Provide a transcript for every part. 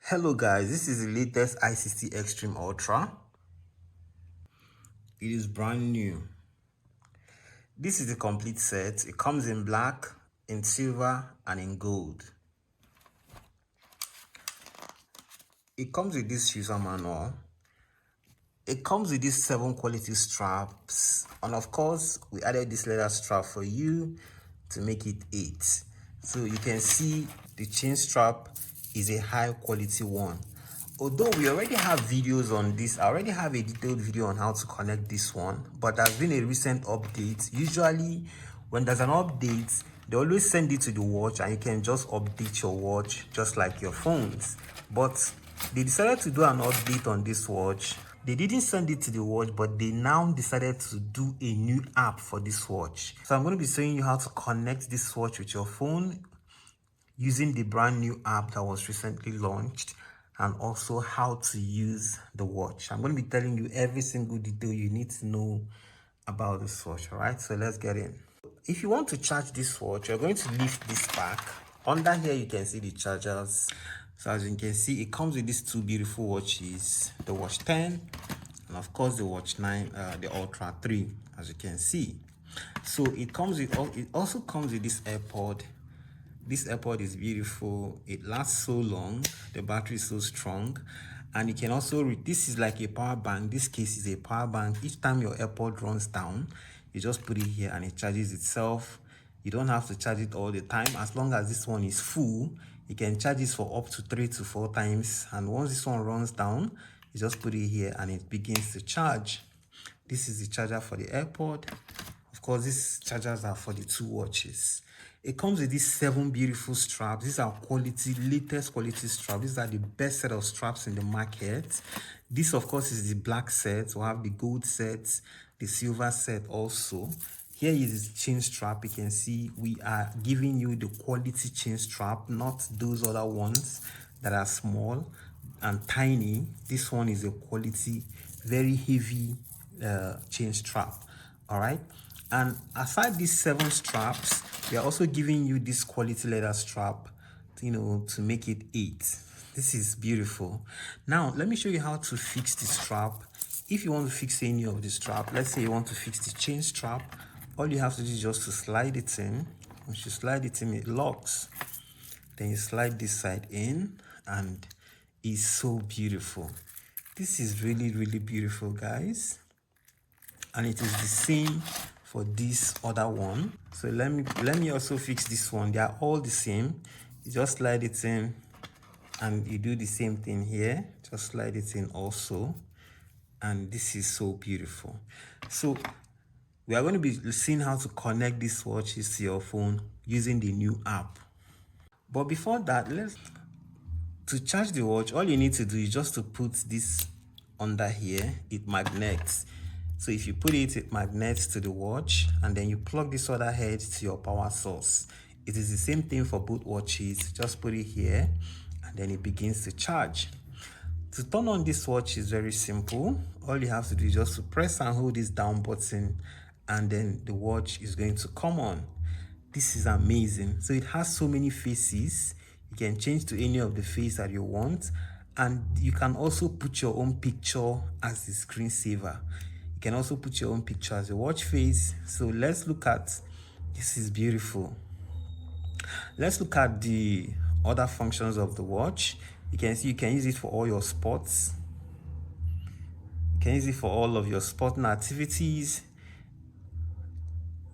Hello guys, this is the latest i60 Extreme Ultra. It is brand new. This is the complete set. It comes in black, in silver, and in gold. It comes with this user manual. It comes with these 7 quality straps, and of course we added this leather strap for you to make it 8. So you can see the chain strap is a high quality one. Although we already have videos on this, I already have a detailed video on how to connect this one, but there's been a recent update. Usually when there's an update, they always send it to the watch and you can just update your watch just like your phones. But they decided to do an update on this watch. They didn't send it to the watch, but they now decided to do a new app for this watch. So I'm going to be showing you how to connect this watch with your phone using the brand new app that was recently launched, and also how to use the watch. I'm going to be telling you every single detail you need to know about this watch. All right, so let's get in. If you want to charge this watch, you're going to lift this back. Under here you can see the chargers. So as you can see, it comes with these 2 beautiful watches, the watch 10 and of course the watch 9, the Ultra 3, as you can see. So it also comes with this AirPod. This AirPod is beautiful. It lasts so long. The battery is so strong. And you can also this is like a power bank. This case is a power bank. Each time your AirPod runs down, you just put it here and it charges itself. You don't have to charge it all the time. As long as this one is full, you can charge this for up to 3 to 4 times. And once this one runs down, you just put it here and it begins to charge. This is the charger for the AirPod. Of course, these chargers are for the 2 watches. It comes with these 7 beautiful straps. These are quality, latest quality straps. These are the best set of straps in the market. This, of course, is the black set. We'll have the gold set, the silver set also. Here is the chain strap. You can see we are giving you the quality chain strap, not those other ones that are small and tiny. This one is a quality, very heavy chain strap. All right. And aside these 7 straps, we are also giving you this quality leather strap, to make it 8. This is beautiful. Now, let me show you how to fix the strap. If you want to fix any of the strap, let's say you want to fix the chain strap, all you have to do is just to slide it in. Once you slide it in, it locks. Then you slide this side in, and it's so beautiful. This is really, really beautiful, guys. And it is the same for this other one. So let me also fix this one. They are all the same. You just slide it in and you do the same thing here. Just slide it in also. And this is so beautiful. So we are going to be seeing how to connect these watches to your phone using the new app. But before that, to charge the watch, all you need to do is just to put this under here. It magnets. So if you put it, it magnets to the watch, and then you plug this other head to your power source. It is the same thing for both watches. Just put it here and then it begins to charge. To turn on this watch is very simple. All you have to do is just to press and hold this down button, and then the watch is going to come on. This is amazing. So it has so many faces. You can change to any of the face that you want, and you can also put your own picture as the screensaver. You can also put your own picture as a watch face. So let's look at, this is beautiful. Let's look at the other functions of the watch. You can see you can use it for all your sports. You can use it for all of your sporting activities.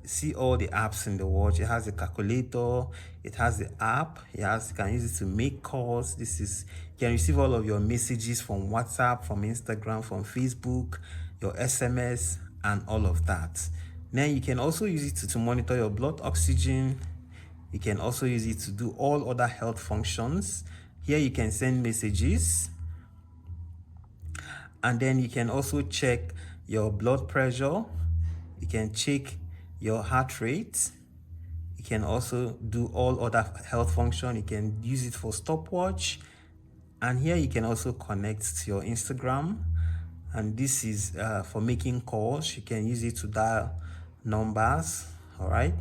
See all the apps in the watch. It has a calculator, it has the app, you can use it to make calls. You can receive all of your messages from WhatsApp, from Instagram, from Facebook, your SMS, and all of that. Then you can also use it to monitor your blood oxygen. You can also use it to do all other health functions. Here you can send messages, and then you can also check your blood pressure. You can check your heart rate. You can also do all other health function. You can use it for stopwatch, and here you can also connect to your Instagram, and this is for making calls. You can use it to dial numbers. All right,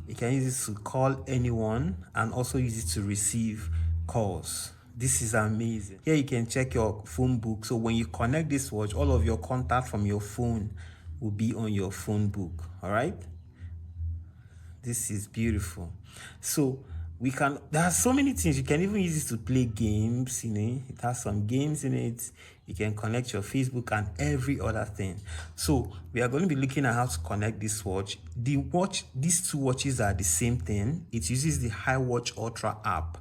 you can use it to call anyone and also use it to receive calls. This is amazing. Here you can check your phone book. So when you connect this watch, all of your contact from your phone will be on your phone book. All right. This is beautiful. So there are so many things. You can even use it to play games. It has some games in it. You can connect your Facebook and every other thing. So we are going to be looking at how to connect this watch. These two watches are the same thing. It uses the iWatch Ultra app.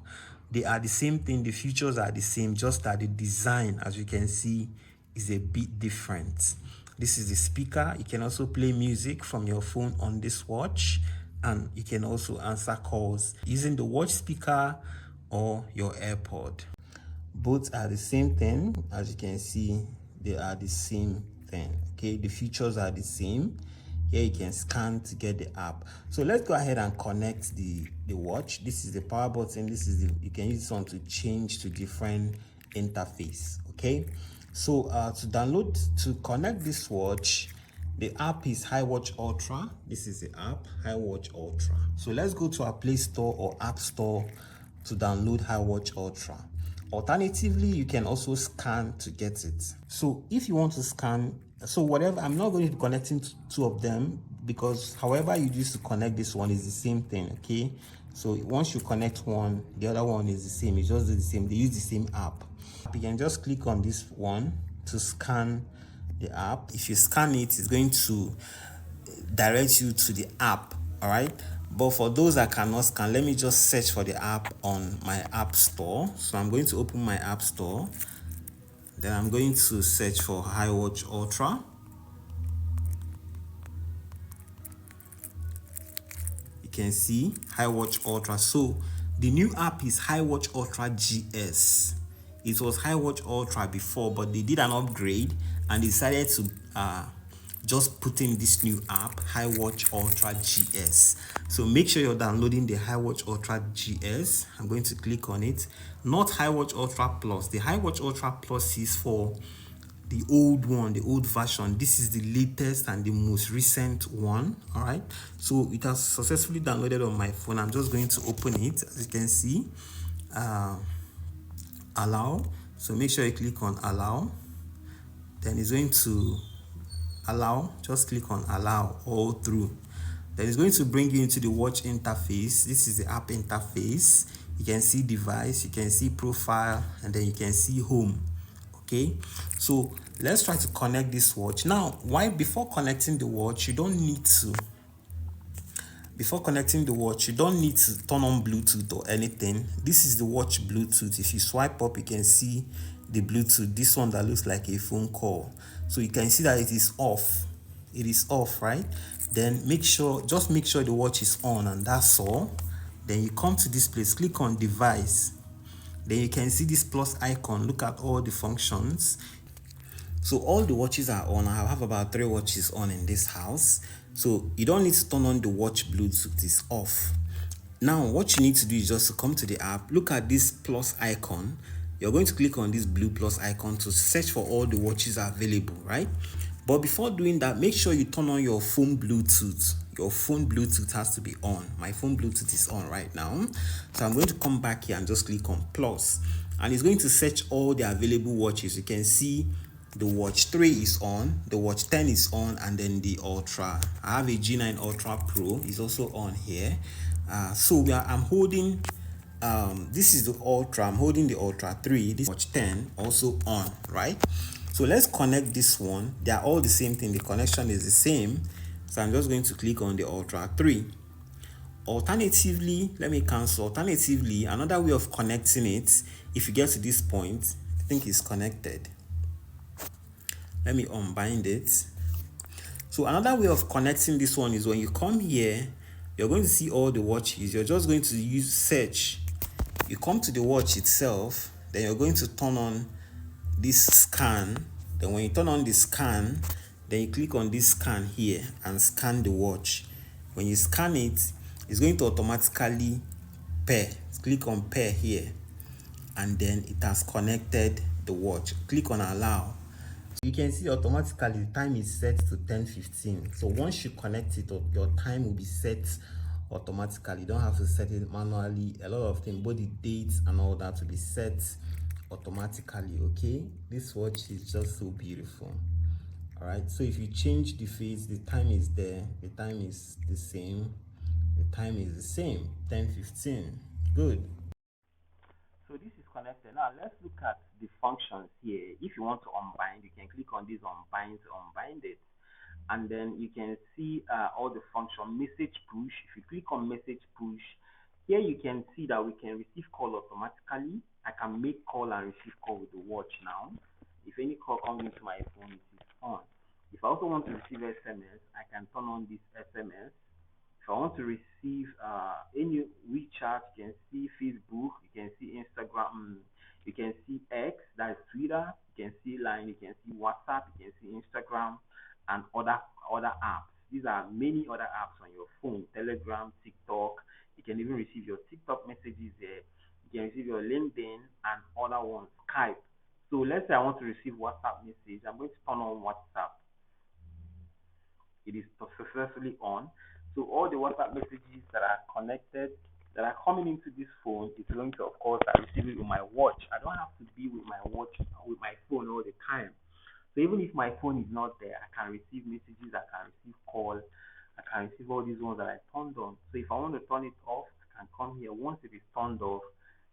They are the same thing. The features are the same, just that the design, as you can see, is a bit different. This is the speaker. You can also play music from your phone on this watch, and you can also answer calls using the watch speaker or your AirPod. Both are the same thing. As you can see, they are the same thing. Okay, the features are the same. Here you can scan to get the app. So let's go ahead and connect the watch. This is the power button. You can use this one to change to different interface. Okay, so to connect this watch, the app is iWatch Ultra. This is the app, iWatch Ultra. So let's go to our Play Store or App Store to download iWatch Ultra. Alternatively, you can also scan to get it. So if you want to scan, I'm not going to be connecting two of them, because however you use to connect this one is the same thing. Okay, so once you connect one, the other one is the same. It's just the same. They use the same app. You can just click on this one to scan the app. If you scan it, it's going to direct you to the app. All right, but for those that cannot scan, let me just search for the app on my app store. So I'm going to open my app store, then I'm going to search for iWatch Ultra. You can see iWatch Ultra. So the new app is iWatch Ultra GS. It was iWatch Ultra before, but they did an upgrade and they decided to just put in this new app, iWatch Ultra GS. So make sure you're downloading the iWatch Ultra GS. I'm going to click on it. Not iWatch Ultra Plus. The iWatch Ultra Plus is for the old one, the old version. This is the latest and the most recent one. All right, so it has successfully downloaded on my phone. I'm just going to open it. As you can see, allow. So make sure you click on allow. Then it's going to allow. Just click on allow all through. Then it's going to bring you into the watch interface. This is the app interface. You can see device, you can see profile, and then you can see home. Okay, so let's try to connect this watch. Now, before connecting the watch, you don't need to turn on Bluetooth or anything. This is the watch Bluetooth. If you swipe up, you can see the Bluetooth, this one that looks like a phone call. So you can see that it is off. It is off, right? Then just make sure the watch is on, and that's all. Then you come to this place, click on device. Then you can see this plus icon. Look at all the functions. So all the watches are on. I have about 3 watches on in this house. So you don't need to turn on the watch Bluetooth, it's off. Now what you need to do is just to come to the app, look at this plus icon. You're going to click on this blue plus icon to search for all the watches available, right? But before doing that, make sure you turn on your phone Bluetooth. Your phone Bluetooth has to be on. My phone Bluetooth is on right now. So I'm going to come back here and just click on plus. And it's going to search all the available watches. You can see the watch 3 is on, the watch 10 is on, and then the Ultra. I have a G9 Ultra Pro is also on here. I'm holding, this is the Ultra. I'm holding the Ultra 3. This watch 10 also on, right? So let's connect this one. They are all the same thing. The connection is the same. So I'm just going to click on the Ultra 3. Alternatively, let me cancel. Alternatively, another way of connecting it, if you get to this point, I think it's connected. Let me unbind it. So another way of connecting this one is when you come here, you're going to see all the watches. You're just going to use search. You come to the watch itself, then you're going to turn on this scan. Then when you turn on the scan, then you click on this scan here and scan the watch. When you scan it, it's going to automatically pair. Click on pair here, and then it has connected the watch. Click on allow. You can see automatically the time is set to 10:15. So once you connect it, your time will be set automatically. You don't have to set it manually. A lot of things, both the dates and all that, to be set automatically. Okay, this watch is just so beautiful. All right, so if you change the face, the time is there, the time is the same, the time is the same, 10:15. Good. So this is connected. Now let's look at the functions here. If you want to unbind, you can click on this unbind to unbind it, and then you can see all the function. Message push. If you click on message push, here you can see that we can receive call automatically. I can make call and receive call with the watch now. If any call comes into my phone, it is on. If I also want to receive SMS, I can turn on this SMS. If I want to receive any WeChat, you can see Facebook, you can see Instagram, you can see X, that is Twitter, you can see Line, you can see WhatsApp, you can see Instagram, and other apps. These are many other apps on your phone: Telegram, TikTok. You can even receive your TikTok messages there. You can receive your LinkedIn and other ones, Skype. So let's say I want to receive WhatsApp message. I'm going to turn on WhatsApp. It is successfully on. So all the WhatsApp messages that are connected, that are coming into this phone, is going to, of course, I receive it with my watch. I don't have to be with my watch, with my phone all the time. So even if my phone is not there, I can receive messages, I can receive calls, I can receive all these ones that I turned on. So if I want to turn it off, I can come here. Once it is turned off,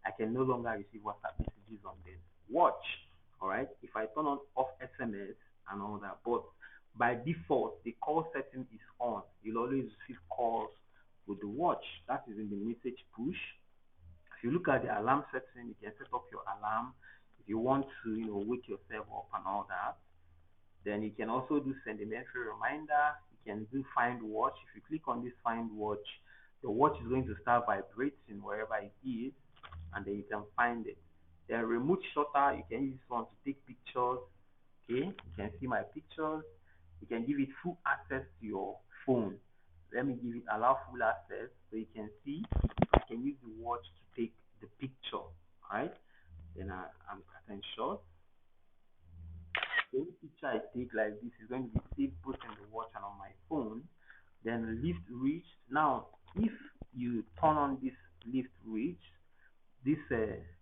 I can no longer receive WhatsApp messages on the watch. All right. If I turn on off SMS and all that, but by default, the call setting is on. You'll always receive calls with the watch. That is in the message push. If you look at the alarm setting, you can set up your alarm if you want to, wake yourself up and all that. Then you can also do sentimental reminder. You can do find watch. If you click on this find watch, the watch is going to start vibrating wherever it is, and then you can find it. Then remote shutter, you can use this one to take pictures. Okay, you can see my pictures. You can give it full access to your phone. Let me give it allow full access so you can see. I can use the watch to take the picture. All right. Then I'm cutting short. Any picture I take like this is going to be saved both in the watch and on my phone. Then lift reach. Now, if you turn on this lift reach, this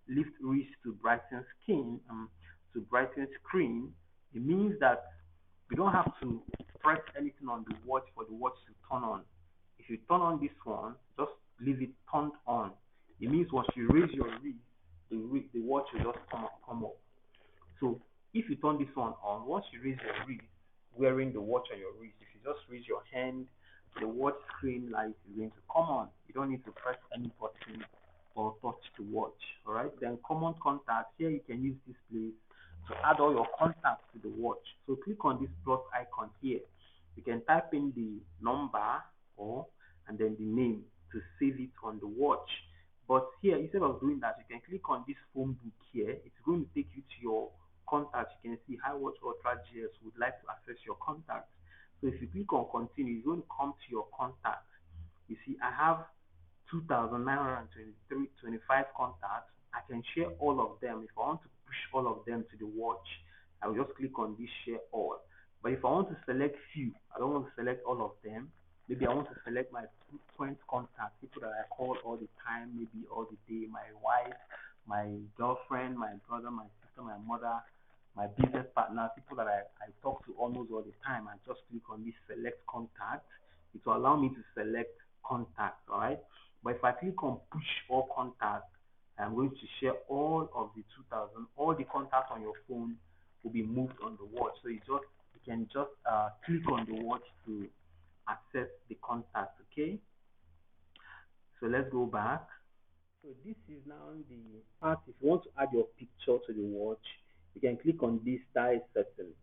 lift reach to brighten screen, it means that you don't have to press anything on the watch for the watch to turn on. If you turn on this one, just leave it turned on. It means once you raise your wrist, the watch will just come up. So if you turn this one on, once you raise your wrist, wearing the watch on your wrist, if you just raise your hand, the watch screen light is going to come on. You don't need to press any button or touch the watch. All right. Then common contacts. Here you can use this place to add all your contacts to the watch. So click on this plus icon here. You can type in the number or and then the name to save it on the watch. But here, instead of doing that, you can click on this phone book here. It's going to take you to your contacts. You can see High Watch Ultra GS would like to access your contacts. So if you click on continue, it's going to come to your contacts. You see, I have 2,925 contacts. I can share all of them. If I want to push all of them to the watch, I will just click on this share all. But if I want to select few, I don't want to select all of them. Maybe I want to select my frequent contacts, people that I call all the time, maybe all the day, my wife, my girlfriend, my brother, my sister, my mother, my business partner, people that I talk to almost all the time. I just click on this select contact. It will allow me to select contacts, all right? But if I click on push all contacts, I'm going to share all of the 2000, all the contacts on your phone will be moved on the watch. So you can just click on the watch to access the contacts, okay? So let's go back. So this is now the part. If you want to add your picture to the watch, you can click on this dial setting.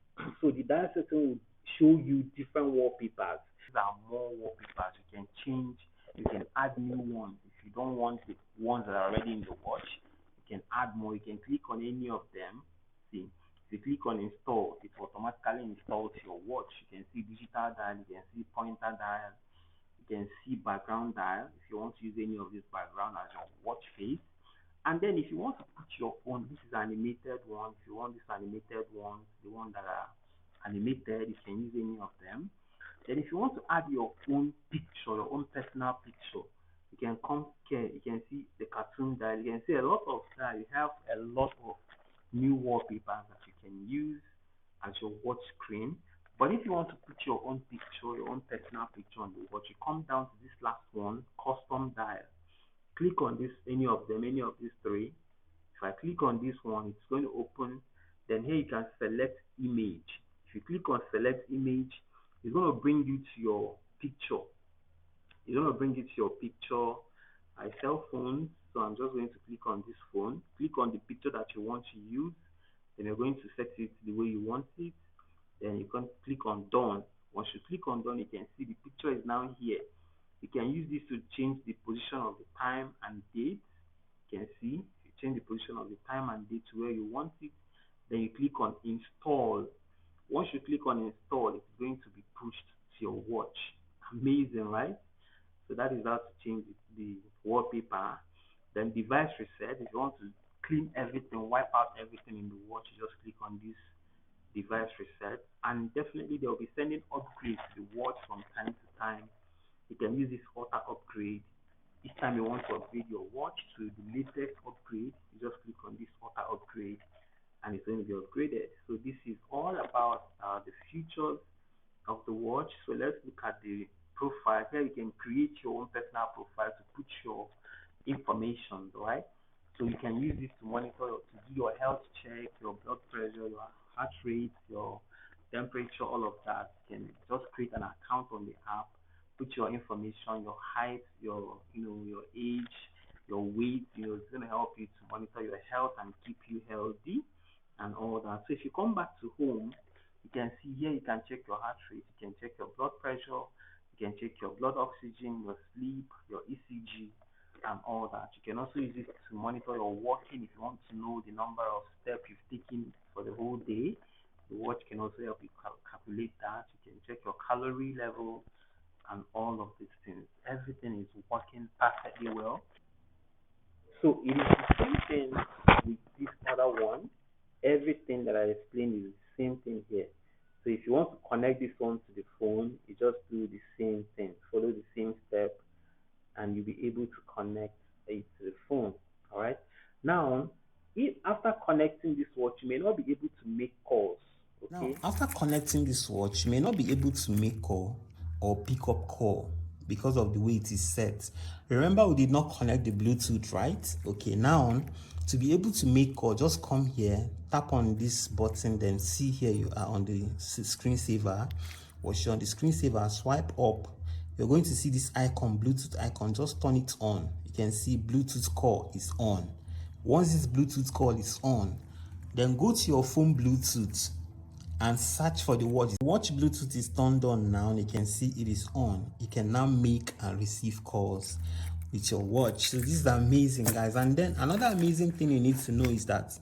So the dial setting will show you different wallpapers. These are more wallpapers. You can change, you can add new ones. If you don't want the ones that are already in the watch, you can add more. You can click on any of them. See, if you click on install, it automatically installs your watch. You can see digital dial, you can see pointer dial, you can see background dial if you want to use any of this background as your watch face. And then if you want to put your phone, this is animated one. If you want this animated one, the one that are animated, you can use any of them. Then if you want to add your own picture, your own personal picture, you can come here, you can see the cartoon dial, you can see a lot of that. You have a lot of new wallpapers that you can use as your watch screen. But if you want to put your own picture, your own personal picture on the watch, you come down to this last one, custom dial. Click on this, any of them, any of these three. If I click on this one, it's going to open. Then here you can select image. If you click on select image, it's going to bring you to your picture. It's going to bring you to your picture. I sell phones, so I'm just going to click on this phone. Click on the picture that you want to use. Then you're going to set it the way you want it. Then you can click on done. Once you click on done, you can see the picture is now here. You can use this to change the position of the time and date. You can see you change the position of the time and date to where you want it. Then you click on install. Once you click on install, it's going to be pushed to your watch. Amazing, right? So that is how to change the wallpaper. Then device reset. If you want to clean everything, wipe out everything in the watch, you just click on this device reset. And definitely they'll be sending upgrades to the watch from time to time. You can use this auto upgrade. Each time you want to upgrade your watch to the latest upgrade, you just click on this auto upgrade and it's going to be upgraded. So this is all about the features of the watch. So let's look at the profile. Here you can create your own personal profile to put your information, right? So you can use this to monitor, to do your health check, your blood pressure, your heart rate, your temperature, all of that. You can just create an account on the app, put your information, your height, your age, your weight. It's going to help you to monitor your health and keep you healthy and all that. So if you come back to home, you can see here you can check your heart rate, you can check your blood pressure, you can check your blood oxygen, your sleep, your ECG, and all that. You can also use it to monitor your walking if you want to know the number of steps you've taken for the whole day. The watch can also help you calculate that. You can check your calorie level and all of these things. Everything is working perfectly well. So it is the same thing with this other one. Everything that I explained is the same thing here. So if you want to connect this one to the phone, you just do the same thing, follow the same step, and you'll be able to connect it to the phone. All right. Now, if after connecting this watch, you may not be able to make calls. Now, Okay. after connecting this watch, you may not be able to make call or pick up call because of the way it is set. Remember, we did not connect the Bluetooth, right? Okay, now to be able to make call, just come here, tap on this button, then see here you are on the screensaver. Once you're on the screensaver, swipe up. You're going to see this icon, Bluetooth icon. Just turn it on. You can see Bluetooth call is on. Once this Bluetooth call is on, then go to your phone Bluetooth and search for the watch. The watch Bluetooth is turned on now, and you can see it is on. You can now make and receive calls with your watch. So this is amazing, guys. And then another amazing thing you need to know is that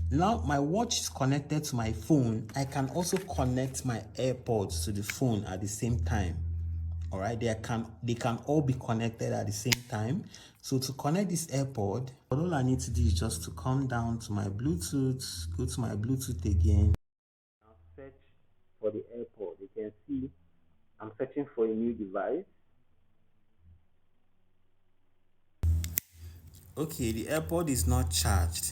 now my watch is connected to my phone. I can also connect my AirPods to the phone at the same time. All right, they can all be connected at the same time. So to connect this AirPod, all I need to do is just to come down to my Bluetooth, go to my Bluetooth again. Now search for the AirPod. You can see I'm searching for a new device. Okay, the AirPod is not charged.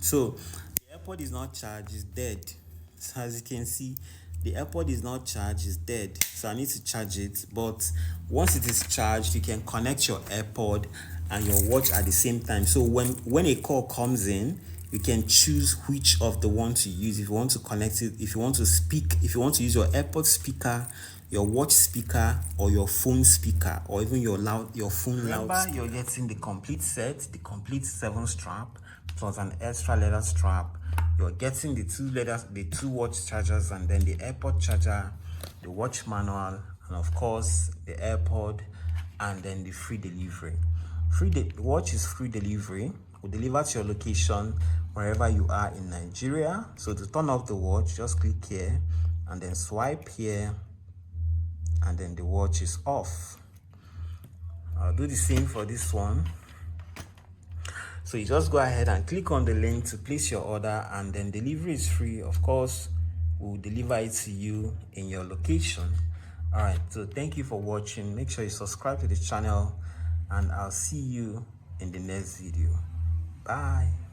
So the AirPod is not charged, it's dead. So as you can see, the AirPod is not charged, it's dead. So I need to charge it. But once it is charged, you can connect your AirPod and your watch at the same time. So when a call comes in, you can choose which of the one to use. If you want to connect it, if you want to speak, if you want to use your AirPod speaker, your watch speaker, or your phone speaker, or even your phone loud. Remember, you're getting the complete set, the complete 7 strap plus an extra leather strap. You're getting the two watch chargers, and then the AirPod charger, the watch manual, and of course the AirPod, and then the free delivery. The watch is free delivery. Will deliver to your location wherever you are in Nigeria. So to turn off the watch, just click here and then swipe here, and then the watch is off. I'll do the same for this one. So you just go ahead and click on the link to place your order, and then delivery is free. Of course, we'll deliver it to you in your location. All right, so thank you for watching. Make sure you subscribe to the channel, and I'll see you in the next video. Bye.